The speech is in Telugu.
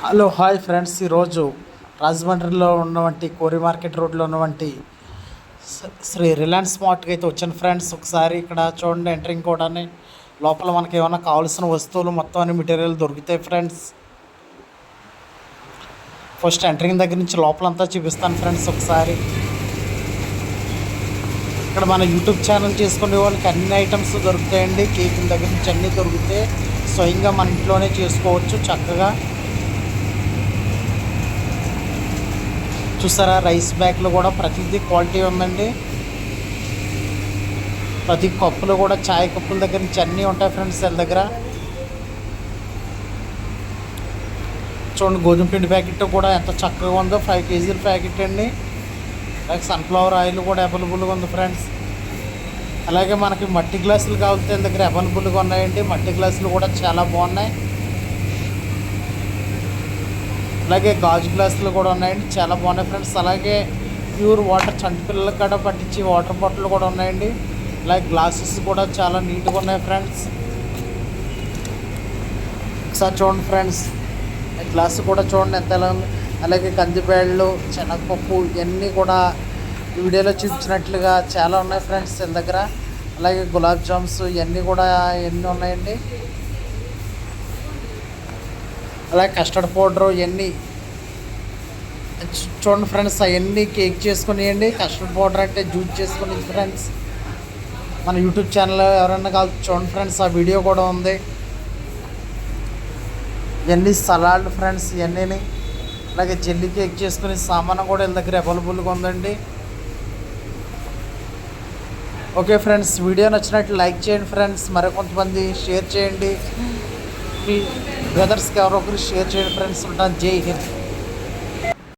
హలో హాయ్ ఫ్రెండ్స్, ఈరోజు రాజమండ్రిలో ఉన్నవంటి కోరి మార్కెట్ రోడ్లో ఉన్నవంటి శ్రీ రిలయన్స్ మార్ట్కి అయితే వచ్చాను ఫ్రెండ్స్. ఒకసారి ఇక్కడ చూడండి, ఎంట్రింగ్ కూడా లోపల మనకి ఏమైనా కావాల్సిన వస్తువులు మొత్తం అన్ని మెటీరియల్ దొరుకుతాయి ఫ్రెండ్స్. ఫస్ట్ ఎంట్రింగ్ దగ్గర నుంచి లోపలంతా చూపిస్తాను ఫ్రెండ్స్. ఒకసారి ఇక్కడ మన యూట్యూబ్ ఛానల్ చేసుకునే వాళ్ళకి అన్ని ఐటమ్స్ దొరుకుతాయండి. కేకుల దగ్గర నుంచి అన్నీ దొరుకుతాయి. స్వయంగా మన ఇంట్లోనే చేసుకోవచ్చు చక్కగా. చూసారా, రైస్ బ్యాగ్లో కూడా ప్రతిదీ క్వాలిటీ ఉందండి. ప్రతి కప్పులు కూడా చాయ్ కప్పుల దగ్గర నుంచి అన్నీ ఉంటాయి ఫ్రెండ్స్ వీళ్ళ దగ్గర. చూడండి, గోధుమ పిండి ప్యాకెట్ కూడా ఎంత చక్కగా ఉందో, 5 కేజీల ప్యాకెట్ అండి. అలాగే సన్ఫ్లవర్ ఆయిల్ కూడా అవైలబుల్గా ఉంది ఫ్రెండ్స్. అలాగే మనకి మట్టి గ్లాసులు కావాలితే వీళ్ళ దగ్గర అవైలబుల్గా ఉన్నాయండి. మట్టి గ్లాసులు కూడా చాలా బాగున్నాయి. అలాగే గాజు గ్లాసులు కూడా ఉన్నాయండి, చాలా బాగున్నాయి ఫ్రెండ్స్. అలాగే ప్యూర్ వాటర్ చంటి పిల్లలకు కూడా పట్టించి వాటర్ బాటిల్ కూడా ఉన్నాయండి. అలాగే గ్లాసెస్ కూడా చాలా నీట్గా ఉన్నాయి ఫ్రెండ్స్. ఒకసారి చూడండి ఫ్రెండ్స్, గ్లాస్ కూడా చూడండి ఎంత ఎలా ఉంది. అలాగే కందిబేళ్ళు, శనగపప్పు ఇవన్నీ కూడా వీడియోలో చూపించినట్లుగా చాలా ఉన్నాయి ఫ్రెండ్స్ వీళ్ళ దగ్గర. అలాగే గులాబ్ జామ్స్ ఇవన్నీ కూడా ఎన్ని ఉన్నాయండి. అలాగే కస్టర్డ్ పౌడరు ఇవన్నీ చూడండి ఫ్రెండ్స్. అవన్నీ కేక్ చేసుకునేయండి. కస్టర్డ్ పౌడర్ అంటే జ్యూస్ చేసుకుని ఫ్రెండ్స్. మన యూట్యూబ్ ఛానల్ ఎవరైనా కావాలి చూడండి ఫ్రెండ్స్, ఆ వీడియో కూడా ఉంది. ఇవన్నీ సలాడ్ ఫ్రెండ్స్ ఇవన్నీ. అలాగే జెల్లీ కేక్ చేసుకునే సామాను కూడా వీళ్ళ దగ్గర అవైలబుల్గా ఉందండి. ఓకే ఫ్రెండ్స్, వీడియో నచ్చినట్లు లైక్ చేయండి ఫ్రెండ్స్. మరికొంతమంది షేర్ చేయండి. మీ బ్రదర్స్కి ఎవరో ఒకరు షేర్ చేయండి ఫ్రెండ్స్. ఉంటాను. జై హింద్.